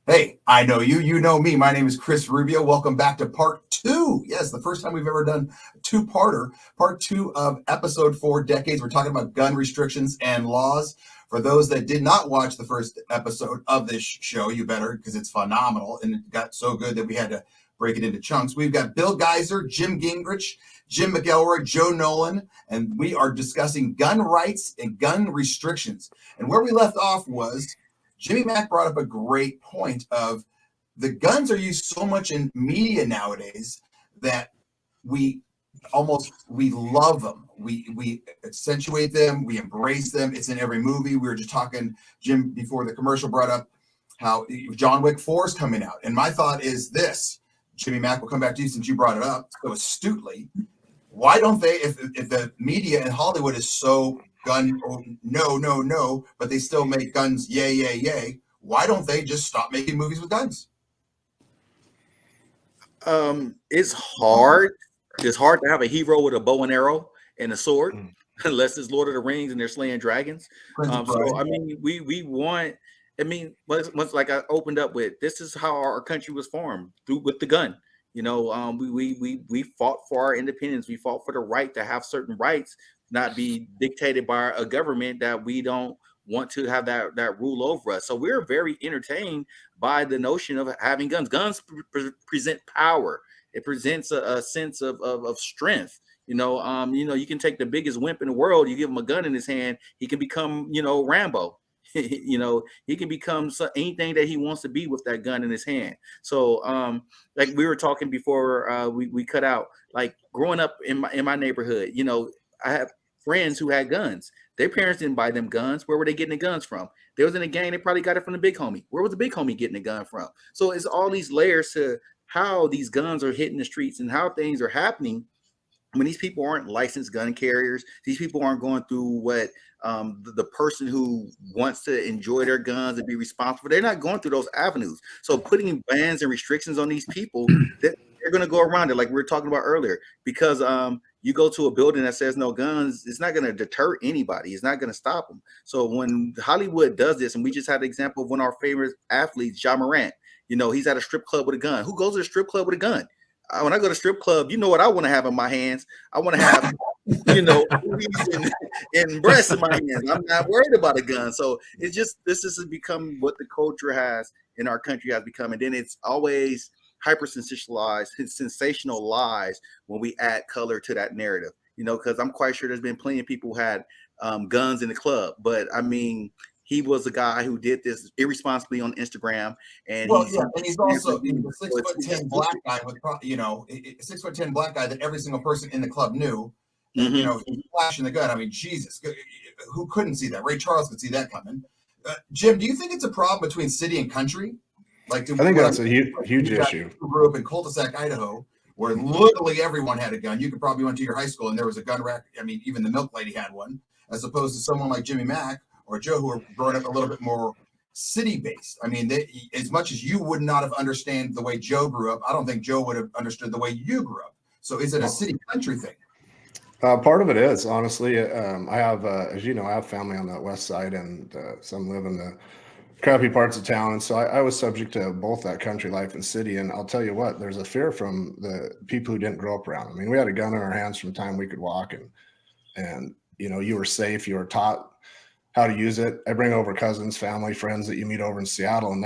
Hey, I know you. You know me. My name is Chris Rubio. Welcome back to part two. Yes, the first time we've ever done a two-parter. Part two of episode 4, Decades. We're talking about gun restrictions and laws. For those that did not watch the first episode of this show, you better, because it's phenomenal. And it got so good that we had to break it into chunks. We've got Bill Geiser, Jim Gingrich, Jim McElroy, Joe Nolan, and we are discussing gun rights and gun restrictions. And where we left off was Jimmy Mack brought up a great point of the guns are used so much in media nowadays that we love them. We accentuate them, we embrace them. It's in every movie. We were just talking, Jim, before the commercial brought up how John Wick 4 is coming out. And my thought is this, Jimmy Mack, will come back to you since you brought it up so astutely. Why don't they, if the media in Hollywood is so gun, oh, no, but they still make guns, yay, why don't they just stop making movies with guns? It's hard. It's hard to have a hero with a bow and arrow and a sword, unless it's Lord of the Rings and they're slaying dragons. So I mean, we want. I mean, once like I opened up with, this is how our country was formed with the gun. You know, we fought for our independence. We fought for the right to have certain rights, not be dictated by a government that we don't want to have that rule over us. So we're very entertained by the notion of having guns. Guns present power. It presents a sense of strength. You know, you can take the biggest wimp in the world. You give him a gun in his hand, he can become, Rambo. You know, he can become anything that he wants to be with that gun in his hand. So, like we were talking before we cut out, like growing up in my neighborhood, you know, I have friends who had guns. Their parents didn't buy them guns. Where were they getting the guns from? They was in a gang. They probably got it from the big homie. Where was the big homie getting the gun from? So it's all these layers to how these guns are hitting the streets and how things are happening when these people aren't licensed gun carriers. These people aren't going through what the person who wants to enjoy their guns and be responsible. They're not going through those avenues. So putting bans and restrictions on these people, that they're going to go around it, like we were talking about earlier, because you go to a building that says no guns, it's not going to deter anybody. It's not going to stop them. So when Hollywood does this, and we just had an example of one of our favorite athletes, Ja Morant, you know, he's at a strip club with a gun. Who goes to a strip club with a gun? When I go to strip club, you know what I want to have in my hands? I want to have, you know, and breasts in my hands. I'm not worried about a gun. So it's just, this has become what the culture has in our country has become. And then it's always hyper sensationalized when we add color to that narrative, you know, because I'm quite sure there's been plenty of people who had guns in the club. But I mean, he was a guy who did this irresponsibly on Instagram, and he's also a 6'10" black guy with, you know, a 6'10" black guy that every single person in the club knew. And, you know, he's flashing the gun. I mean, Jesus, who couldn't see that? Ray Charles could see that coming. Jim, do you think it's a problem between city and country? Like, I think that's a huge issue. Who grew up in cul-de-sac, Idaho, where literally everyone had a gun. You could probably went to your high school and there was a gun rack. I mean, even the milk lady had one, as opposed to someone like Jimmy Mack or Joe, who are growing up a little bit more city-based. I mean, as much as you would not have understood the way Joe grew up, I don't think Joe would have understood the way you grew up. So is it a city-country thing? Part of it is, honestly. I have, as you know, I have family on the west side, and some live in the crappy parts of town. And so I was subject to both that country life and city. And I'll tell you what, there's a fear from the people who didn't grow up around. I mean, we had a gun in our hands from the time we could walk, and you know, you were safe, you were taught how to use it. I bring over cousins, family, friends that you meet over in Seattle, and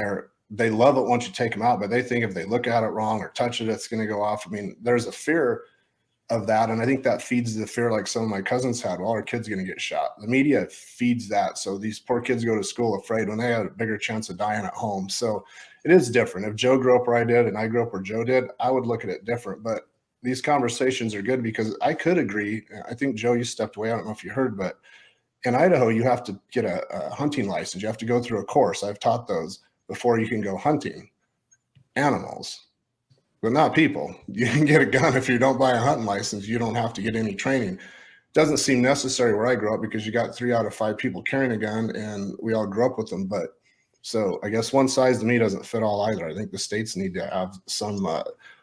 they love it once you take them out, but they think if they look at it wrong or touch it, it's going to go off. I mean, there's a fear of that, and I think that feeds the fear, like some of my cousins had. Well, our kid's going to get shot. The media feeds that, so these poor kids go to school afraid when they had a bigger chance of dying at home. So it is different. If Joe grew up where I did and I grew up where Joe did, I would look at it different. But these conversations are good because I could agree. I think, Joe, you stepped away. I don't know if you heard, but in Idaho, you have to get a hunting license. You have to go through a course. I've taught those before you can go hunting animals, but not people. You can get a gun if you don't buy a hunting license. You don't have to get any training. Doesn't seem necessary where I grew up because you got 3 out of 5 people carrying a gun, and we all grew up with them. But so I guess one size to me doesn't fit all either. I think the states need to have some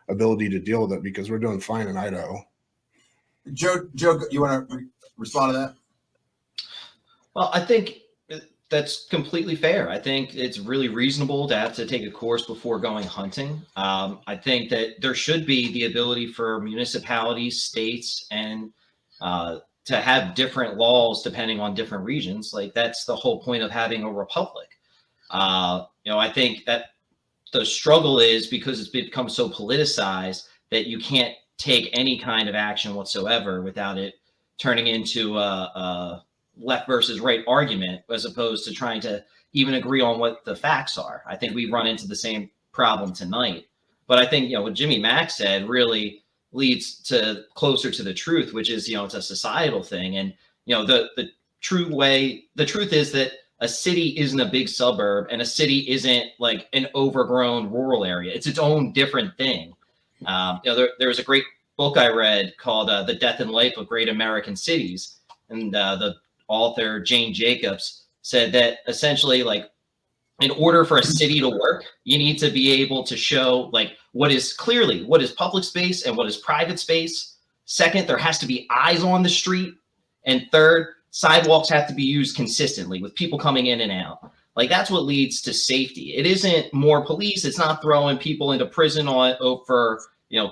ability to deal with it because we're doing fine in Idaho. Joe, you want to respond to that? Well, I think That's completely fair. I think it's really reasonable to have to take a course before going hunting. I think that there should be the ability for municipalities, states, and to have different laws depending on different regions. Like that's the whole point of having a republic. I think that the struggle is because it's become so politicized that you can't take any kind of action whatsoever without it turning into a left versus right argument, as opposed to trying to even agree on what the facts are. I think we run into the same problem tonight. But I think, what Jimmy Mack said really leads to closer to the truth, which is, it's a societal thing. And, the truth is that a city isn't a big suburb and a city isn't like an overgrown rural area. It's its own different thing. There was a great book I read called The Death and Life of Great American Cities. And the author, Jane Jacobs, said that essentially, like, in order for a city to work, you need to be able to show like what is public space and what is private space. Second, there has to be eyes on the street. And third, sidewalks have to be used consistently with people coming in and out. Like that's what leads to safety. It isn't more police. It's not throwing people into prison for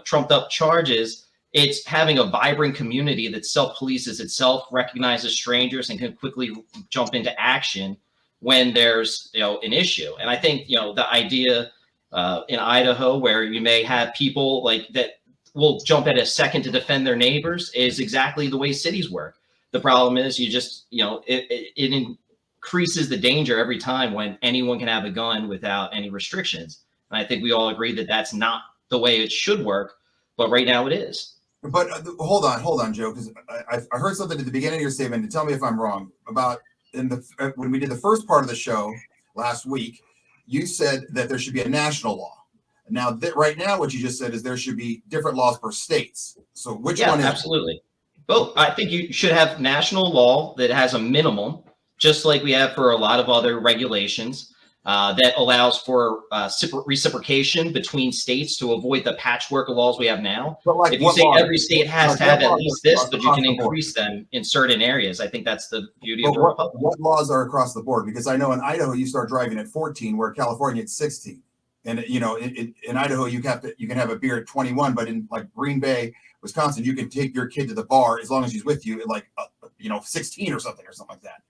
trumped up charges. It's having a vibrant community that self-polices itself, recognizes strangers, and can quickly jump into action when there's an issue. And I think the idea in Idaho where you may have people like that will jump at a second to defend their neighbors is exactly the way cities work. The problem is you just it increases the danger every time when anyone can have a gun without any restrictions. And I think we all agree that that's not the way it should work, but right now it is. But hold on, Joe, because I heard something at the beginning of your statement, and tell me if I'm wrong, about when we did the first part of the show last week, you said that there should be a national law. Now, right now, what you just said is there should be different laws per states. So which one is it? Absolutely. Well, I think you should have national law that has a minimum, just like we have for a lot of other regulations, that allows for reciprocation between states to avoid the patchwork of laws we have now. But if you say every state has to have at least this, but you can increase them in certain areas, I think that's the beauty of the republic. What laws are across the board? Because I know in Idaho you start driving at 14, where California it's 16. And in Idaho you can have a beer at 21, but in like Green Bay, Wisconsin, you can take your kid to the bar as long as he's with you at like 16 or something like that.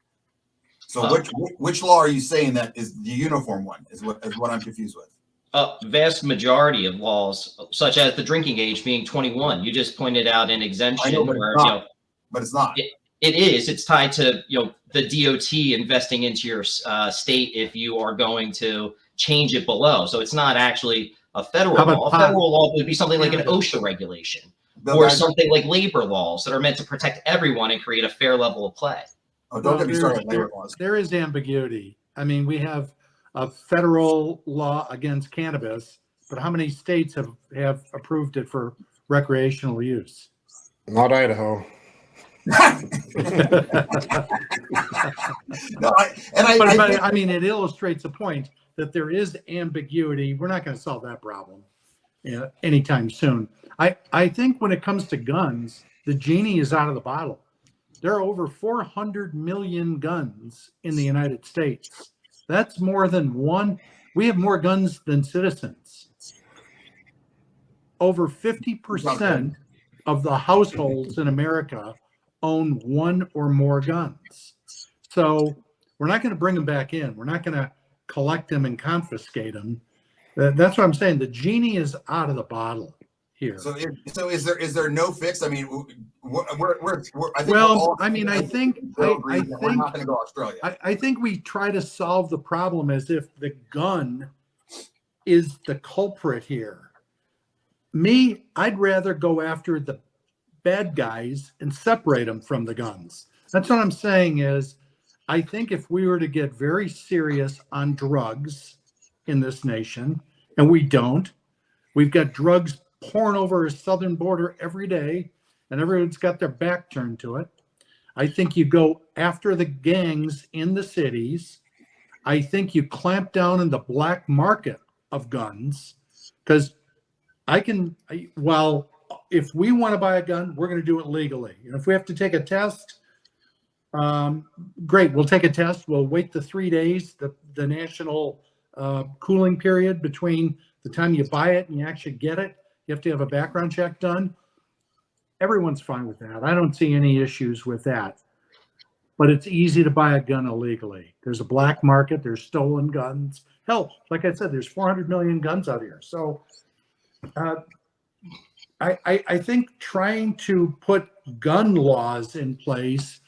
So which law are you saying that is the uniform one? Is what I'm confused with. Vast majority of laws, such as the drinking age being 21, you just pointed out an exemption. I know, but it's not. It is. It's tied to the DOT investing into your state if you are going to change it below. So it's not actually a federal law. A federal law would be something like an OSHA regulation or something like labor laws that are meant to protect everyone and create a fair level of play. Oh, don't get me started on labor laws. There is ambiguity. I mean, we have a federal law against cannabis, but how many states have approved it for recreational use? Not Idaho. I mean, it illustrates a point that there is ambiguity. We're not going to solve that problem anytime soon. I think when it comes to guns, the genie is out of the bottle. There are over 400 million guns in the United States. That's more than one. We have more guns than citizens. Over 50% of the households in America own one or more guns. So we're not going to bring them back in. We're not going to collect them and confiscate them. That's what I'm saying. The genie is out of the bottle here. So is there no fix? I mean, I think we're not going to go Australia. I think we try to solve the problem as if the gun is the culprit here. I'd rather go after the bad guys and separate them from the guns. That's what I'm saying is, I think if we were to get very serious on drugs in this nation, and we don't, we've got drugs pouring over our southern border every day, and everyone's got their back turned to it. I think you go after the gangs in the cities. I think you clamp down on the black market of guns, because if we want to buy a gun, we're going to do it legally. And if we have to take a test, Great. We'll take a test. We'll wait the 3 days, the national cooling period between the time you buy it and you actually get it. You have to have a background check done. Everyone's fine with that. I don't see any issues with that. But it's easy to buy a gun illegally. There's a black market. There's stolen guns. Hell, like I said, there's 400 million guns out here. So I think trying to put gun laws in place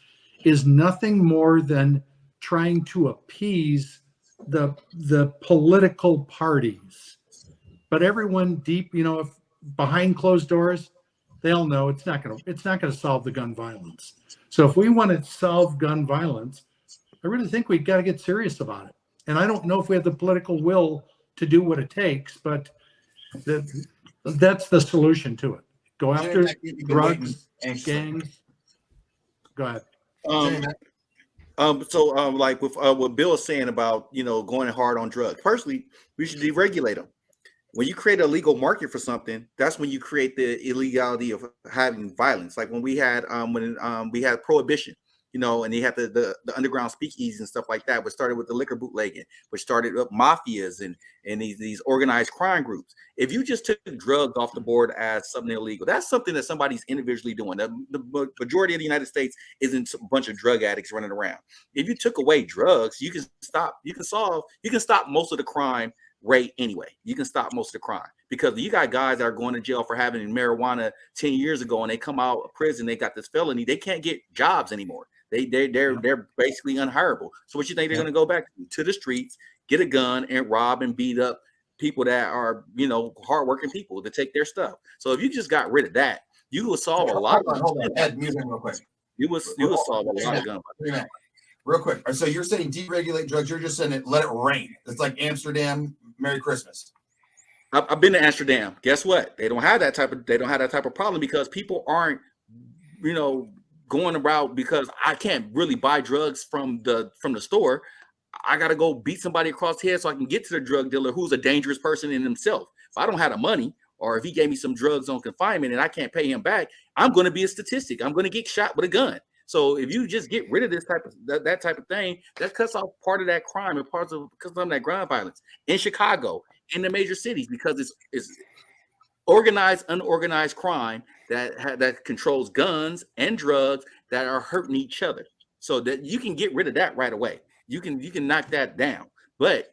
is nothing more than trying to appease the political parties. But everyone deep, if behind closed doors, they all know it's not gonna solve the gun violence. So if we want to solve gun violence, I really think we've got to get serious about it. And I don't know if we have the political will to do what it takes, but that's the solution to it. Go after drugs, gangs. Go ahead. Like with what Bill is saying about going hard on drugs. Personally, we should deregulate them. When you create a legal market for something, that's when you create the illegality of having violence. Like when we had we had prohibition, and you had the underground speakeasies and stuff like that, which started with the liquor bootlegging, which started up mafias and these organized crime groups. If you just took drugs off the board as something illegal, that's something that somebody's individually doing. The majority of the United States isn't a bunch of drug addicts running around. If you took away drugs, you can stop most of the crime rate anyway. You can stop most of the crime because you got guys that are going to jail for having marijuana 10 years ago and they come out of prison, they got this felony, they can't get jobs anymore. They're basically unhireable. So what you think they're going to go back to the streets, get a gun and rob and beat up people that are, hardworking people to take their stuff. So if you just got rid of that, you will solve a lot of hold on. Ed, music real quick. You will solve a lot of gun violence. Real quick. So you're saying deregulate drugs, you're just saying let it rain. It's like Amsterdam, Merry Christmas. I've been to Amsterdam. Guess what? They don't have that type of problem because people aren't, going about because I can't really buy drugs from the store. I got to go beat somebody across the head so I can get to the drug dealer who's a dangerous person in himself. If I don't have the money, or if he gave me some drugs on confinement and I can't pay him back, I'm going to be a statistic. I'm going to get shot with a gun. So if you just get rid of this type of that type of thing, that cuts off part of that crime and parts of some of that gun violence in Chicago, in the major cities, because it's organized, unorganized crime that controls guns and drugs that are hurting each other. So that you can get rid of that right away. You can knock that down. But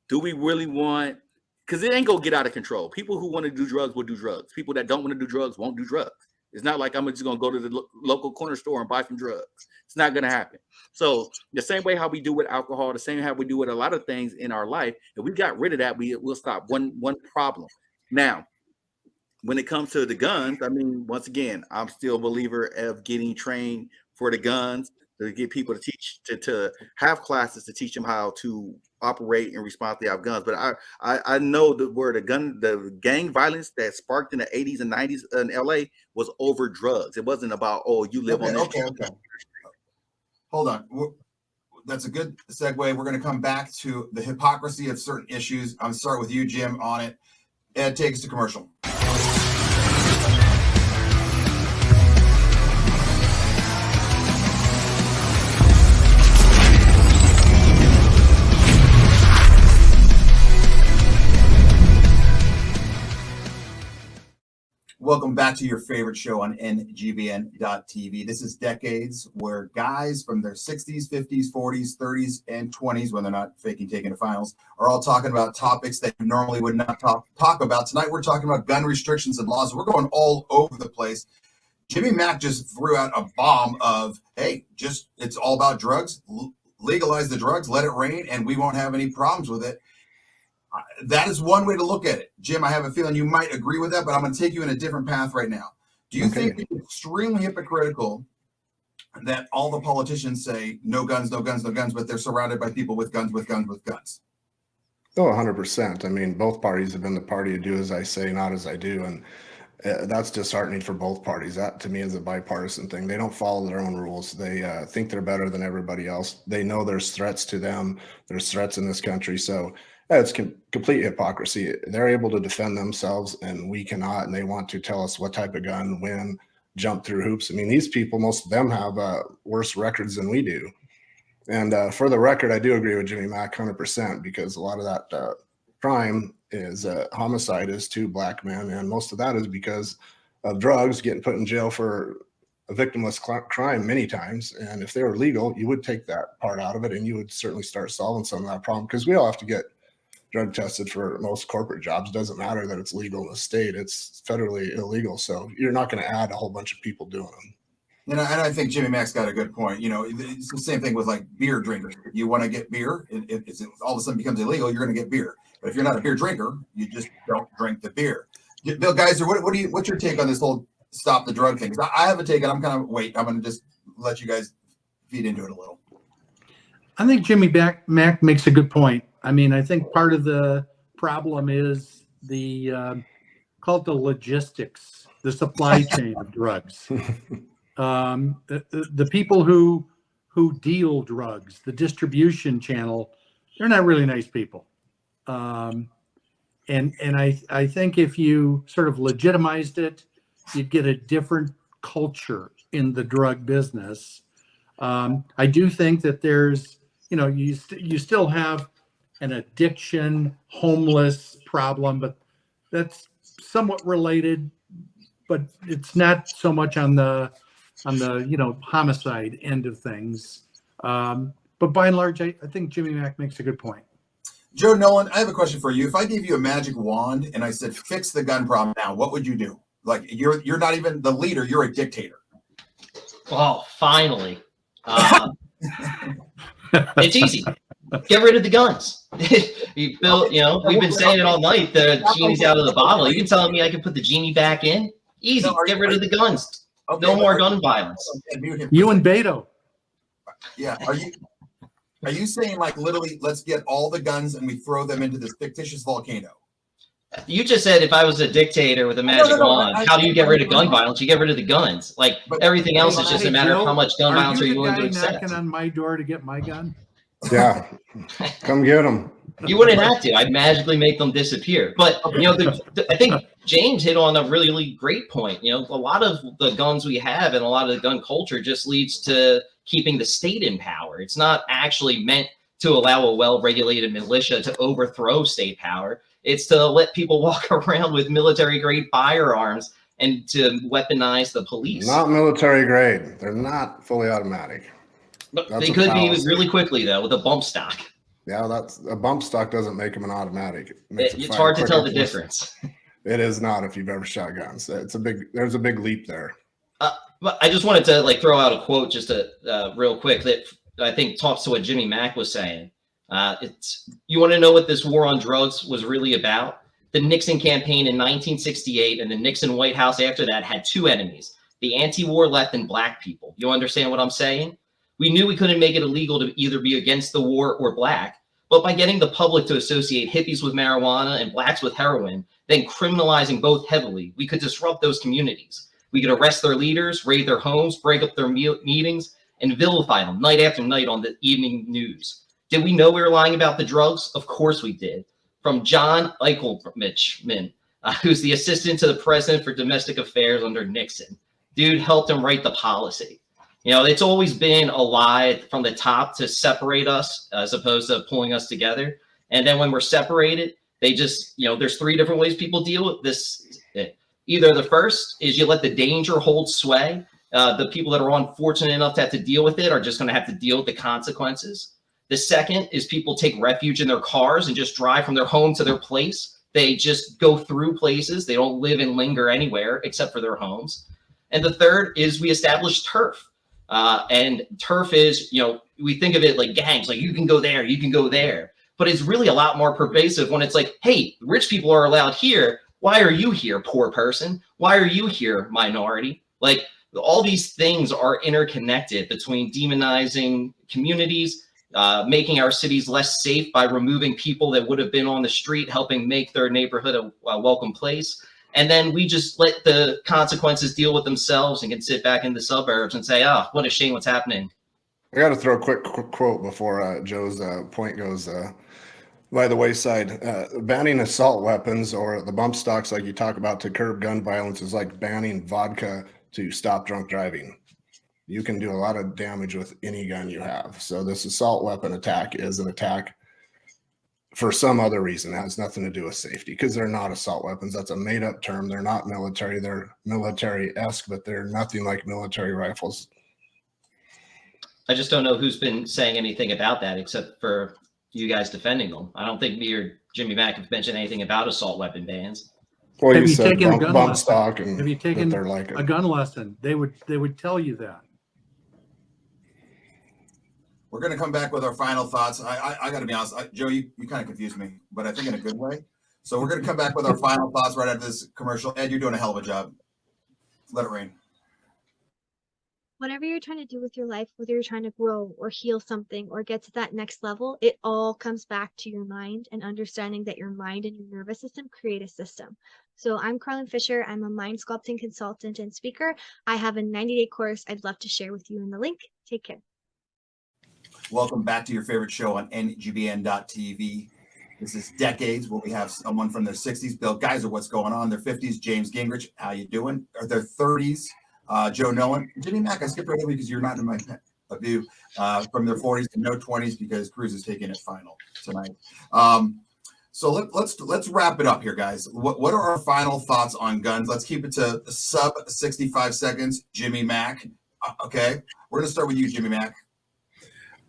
do we really want? Because it ain't gonna get out of control. People who want to do drugs will do drugs. People that don't want to do drugs won't do drugs. It's not like I'm just going to go to the local corner store and buy some drugs. It's not going to happen. So the same way how we do with alcohol, the same how we do with a lot of things in our life, if we got rid of that, we'll stop one problem. Now, when it comes to the guns, I mean, once again, I'm still a believer of getting trained for the guns, to get people to teach, to have classes to teach them how to operate and responsibly have guns. But I know the gang violence that sparked in the 80s and 90s in LA was over drugs. It wasn't about, you live on this. Okay. Hold on. That's a good segue. We're going to come back to the hypocrisy of certain issues. I'm going to start with you, Jim, on it. Ed, take us to commercial. Welcome back to your favorite show on NGBN.TV. This is Decades, where guys from their 60s, 50s, 40s, 30s, and 20s, when they're not faking taking the finals, are all talking about topics that you normally would not talk about. Tonight, we're talking about gun restrictions and laws. We're going all over the place. Jimmy Mack just threw out a bomb of, hey, it's all about drugs. Legalize the drugs, let it rain, and we won't have any problems with it. That is one way to look at it. Jim, I have a feeling you might agree with that, but I'm going to take you in a different path right now. Do you think it's extremely hypocritical that all the politicians say no guns, no guns, no guns, but they're surrounded by people with guns, with guns, with guns? Oh, 100%. I mean, both parties have been the party to do as I say, not as I do. And that's disheartening for both parties. That to me is a bipartisan thing. They don't follow their own rules. They think they're better than everybody else. They know there's threats to them. There's threats in this country. So it's complete hypocrisy. They're able to defend themselves and we cannot, and they want to tell us what type of gun, when, jump through hoops. I mean, these people, most of them have worse records than we do. And for the record, I do agree with Jimmy Mack 100%, because a lot of that crime is homicide is 2 black men. And most of that is because of drugs, getting put in jail for a victimless crime many times. And if they were legal, you would take that part out of it, and you would certainly start solving some of that problem, because we all have to get drug tested for most corporate jobs. It doesn't matter that it's legal in the state, it's federally illegal. So you're not going to add a whole bunch of people doing them. And I think Jimmy Mack's got a good point. You know, it's the same thing with like beer drinkers. If you want to get beer, if all of a sudden becomes illegal, you're going to get beer. But if you're not a beer drinker, you just don't drink the beer. Bill Geiser, what's your take on this whole stop the drug thing? 'Cause I have a take, and I'm going to just let you guys feed into it a little. I think Jimmy Mack makes a good point. I mean, I think part of the problem is called the logistics, the supply chain of drugs. The people who deal drugs, the distribution channel, they're not really nice people. And I think if you sort of legitimized it, you'd get a different culture in the drug business. I do think that there's, you still have an addiction, homeless problem, but that's somewhat related, but it's not so much on the homicide end of things. But by and large, I think Jimmy Mack makes a good point. Joe Nolan, I have a question for you. If I gave you a magic wand and I said, fix the gun problem now, what would you do? Like, you're not even the leader, you're a dictator. Oh, finally. It's easy. Get rid of the guns. We've been saying it all night. The genie's out of the bottle. You telling me I can put the genie back in? Easy. Get rid of the guns. Okay, no more gun violence. You and Beto. Yeah. Are you saying, like, literally, let's get all the guns and we throw them into this fictitious volcano? You just said if I was a dictator with a magic wand, how do you get rid of gun violence? You get rid of the guns. Like, everything else is just a matter of how much gun violence are you willing to accept. Knocking on my door to get my gun? Yeah, come get them. You wouldn't have to. I'd magically make them disappear. But, I think James hit on a really, really great point. A lot of the guns we have and a lot of the gun culture just leads to keeping the state in power. It's not actually meant to allow a well-regulated militia to overthrow state power. It's to let people walk around with military-grade firearms and to weaponize the police. Not military grade. They're not fully automatic. But they could be really quickly, though, with a bump stock. Yeah, that's a bump stock doesn't make them an automatic. It's hard to tell the difference. It is not if you've ever shot guns. There's a big leap there. But I just wanted to throw out a quote just real quick that I think talks to what Jimmy Mack was saying. You want to know what this war on drugs was really about? The Nixon campaign in 1968 and the Nixon White House after that had 2 enemies, the anti-war left and black people. You understand what I'm saying? We knew we couldn't make it illegal to either be against the war or black, but by getting the public to associate hippies with marijuana and blacks with heroin, then criminalizing both heavily, we could disrupt those communities. We could arrest their leaders, raid their homes, break up their meetings, and vilify them night after night on the evening news. Did we know we were lying about the drugs? Of course we did. From John Eichelman, who's the assistant to the president for domestic affairs under Nixon. Dude helped him write the policy. It's always been a lie from the top to separate us as opposed to pulling us together. And then when we're separated, they just, there's 3 different ways people deal with this. Either the first is you let the danger hold sway. The people that are unfortunate enough to have to deal with it are just going to have to deal with the consequences. The second is people take refuge in their cars and just drive from their home to their place. They just go through places. They don't live and linger anywhere except for their homes. And the third is we establish turf. And turf is, we think of it like gangs, like you can go there, you can go there. But it's really a lot more pervasive when it's like, hey, rich people are allowed here. Why are you here, poor person? Why are you here, minority? Like, all these things are interconnected between demonizing communities, making our cities less safe by removing people that would have been on the street, helping make their neighborhood a welcome place. And then we just let the consequences deal with themselves and can sit back in the suburbs and say, oh, what a shame what's happening. I got to throw a quick quote before Joe's point goes by the wayside. Banning assault weapons or the bump stocks like you talk about to curb gun violence is like banning vodka to stop drunk driving. You can do a lot of damage with any gun you have. So this assault weapon attack is an attack for some other reason. It has nothing to do with safety, because they're not assault weapons. That's a made up term. They're not military. They're military-esque, but they're nothing like military rifles. I just don't know who's been saying anything about that except for you guys defending them. I don't think me or Jimmy Mack have mentioned anything about assault weapon bans. Well, Have you you said taken a gun bump lesson? stock and Have you taken that they're like a gun lesson? They would tell you that. We're going to come back with our final thoughts. I got to be honest, Joe, you kind of confused me, but I think in a good way. So we're going to come back with our final thoughts right after this commercial. Ed, you're doing a hell of a job. Let it rain. Whatever you're trying to do with your life, whether you're trying to grow or heal something or get to that next level, it all comes back to your mind and understanding that your mind and your nervous system create a system. So I'm Carlin Fisher. I'm a mind sculpting consultant and speaker. I have a 90-day course I'd love to share with you in the link. Take care. Welcome back to your favorite show on NGBN.TV. This is Decades, where we have someone from their 60s, Bill Geiser, what's going on, their 50s, James Gingrich, how you doing, or their 30s, Joe Nolan, Jimmy Mack, I skipped right over because you're not in my view, from their 40s to no 20s because Cruz is taking it final tonight. So let's wrap it up here, guys. What are our final thoughts on guns? Let's keep it to sub 65 seconds. Jimmy Mack. Okay, we're gonna start with you, Jimmy Mack.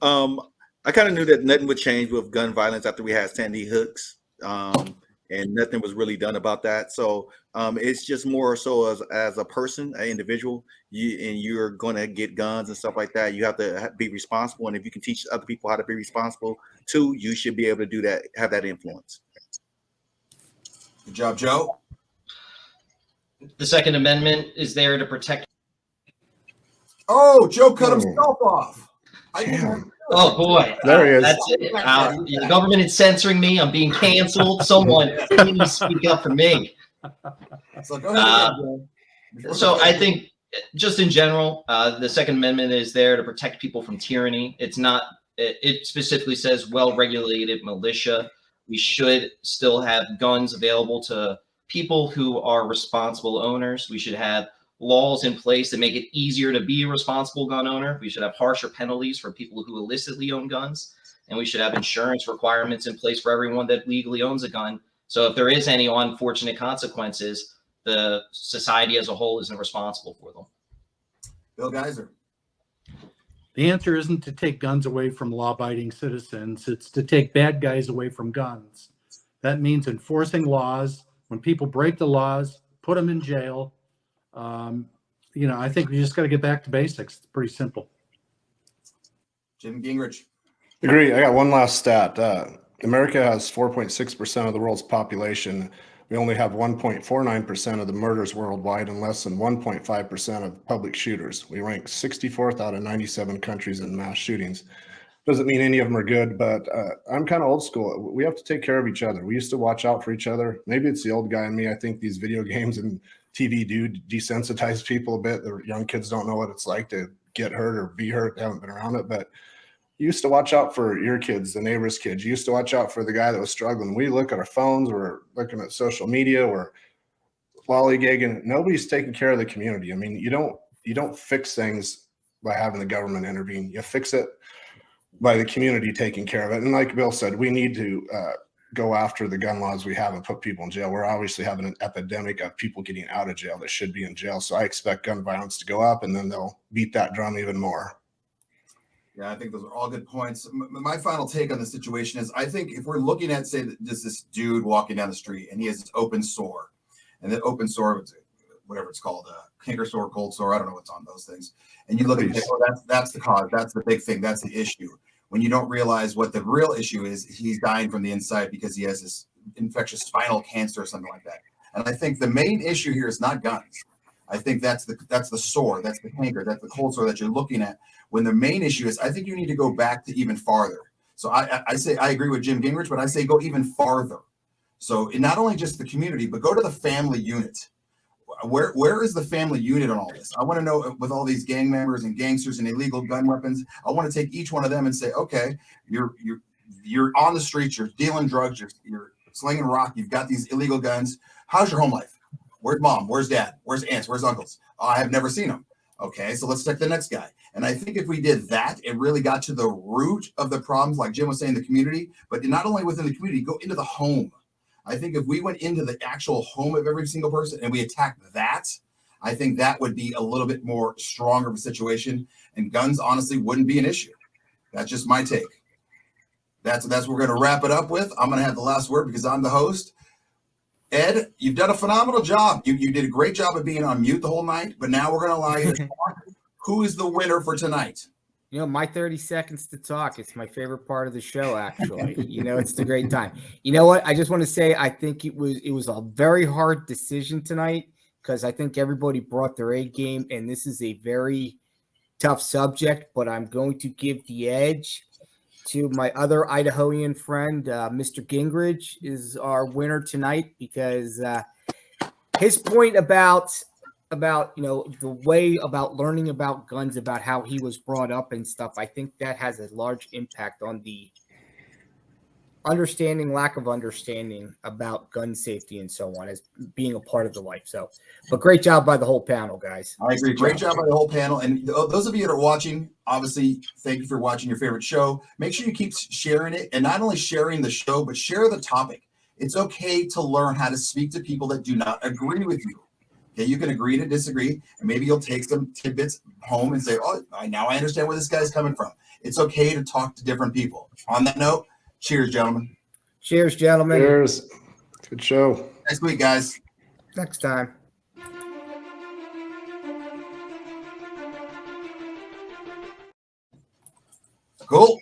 I kind of knew that nothing would change with gun violence after we had Sandy Hooks, and nothing was really done about that. So it's just more so as a person, an individual, you're going to get guns and stuff like that. You have to be responsible, and if you can teach other people how to be responsible too, you should be able to do that, have that influence. Good job, Joe. The Second Amendment is there to protect. Oh, Joe cut himself off. Oh boy, there he is. That's it. The government is censoring me. I'm being canceled. Someone please speak up for me. So go ahead again, So I think just in general, the Second Amendment is there to protect people from tyranny. It's not, it specifically says well-regulated militia. We should still have guns available to people who are responsible owners. We should have laws in place that make it easier to be a responsible gun owner. We should have harsher penalties for people who illicitly own guns. And we should have insurance requirements in place for everyone that legally owns a gun. So if there is any unfortunate consequences, the society as a whole isn't responsible for them. Bill Geiser. The answer isn't to take guns away from law-abiding citizens. It's to take bad guys away from guns. That means enforcing laws. When people break the laws, put them in jail. I think we just got to get back to basics. It's pretty simple. Jim Gingrich. Agree. I got one last stat. America has 4.6% of the world's population. We only have 1.49% of the murders worldwide and less than 1.5% of public shooters. We rank 64th out of 97 countries in mass shootings. Doesn't mean any of them are good, but I'm kind of old school. We have to take care of each other. We used to watch out for each other. Maybe it's the old guy in me. I think these video games and TV do desensitize people a bit. The young kids don't know what it's like to get hurt or be hurt. They haven't been around it, but you used to watch out for your kids, the neighbor's kids. You used to watch out for the guy that was struggling. We look at our phones, we're looking at social media, we're lollygagging. Nobody's taking care of the community. I mean, you don't fix things by having the government intervene. You fix it by the community taking care of it. And like Bill said, we need to go after the gun laws we have and put people in jail. We're obviously having an epidemic of people getting out of jail that should be in jail. So I expect gun violence to go up, and then they'll beat that drum even more. Yeah, I think those are all good points. My final take on the situation is I think if we're looking at, say, this dude walking down the street and he has this open sore, and the open sore, whatever it's called, canker sore, cold sore, I don't know what's on those things. And you look at that's the cause, that's the big thing, that's the issue. When you don't realize what the real issue is, he's dying from the inside because he has this infectious spinal cancer or something like that. And I think the main issue here is not guns. I think that's the sore, that's the canker, that's the cold sore that you're looking at. When the main issue is, I think you need to go back to even farther. So I say I agree with Jim Gingrich, but I say go even farther. So not only just the community, but go to the family unit. Where is the family unit on all this? I want to know, with all these gang members and gangsters and illegal gun weapons, I want to take each one of them and say, okay, you're on the streets, you're dealing drugs, you're slinging rock, you've got these illegal guns. How's your home life? Where's mom? Where's dad? Where's aunts? Where's uncles? I have never seen them. Okay, so let's check the next guy. And I think if we did that, it really got to the root of the problems, like Jim was saying, the community, but not only within the community, go into the home. I think if we went into the actual home of every single person and we attacked that, I think that would be a little bit more stronger of a situation, and guns honestly wouldn't be an issue. That's just my take. That's what we're going to wrap it up with. I'm going to have the last word because I'm the host. Ed, you've done a phenomenal job. You did a great job of being on mute the whole night, but now we're going to allow you to talk. Who is the winner for tonight? You know, my 30 seconds to talk. It's my favorite part of the show, actually. You know, it's the great time. You know what? I just want to say I think it was a very hard decision tonight because I think everybody brought their A game, and this is a very tough subject, but I'm going to give the edge to my other Idahoan friend, Mr. Gingrich is our winner tonight because his point about the way about learning about guns, about how he was brought up and stuff, I think that has a large impact on the lack of understanding about gun safety and so on as being a part of the life. So, but great job by the whole panel, guys. I agree. Great job by the whole panel. And those of you that are watching, obviously, thank you for watching your favorite show. Make sure you keep sharing it, and not only sharing the show, but share the topic. It's okay to learn how to speak to people that do not agree with you. Okay, you can agree to disagree, and maybe you'll take some tidbits home and say, oh, now I understand where this guy's coming from. It's okay to talk to different people. On that note, cheers, gentlemen. Cheers, gentlemen. Cheers. Good show. Next week, guys. Next time. Cool.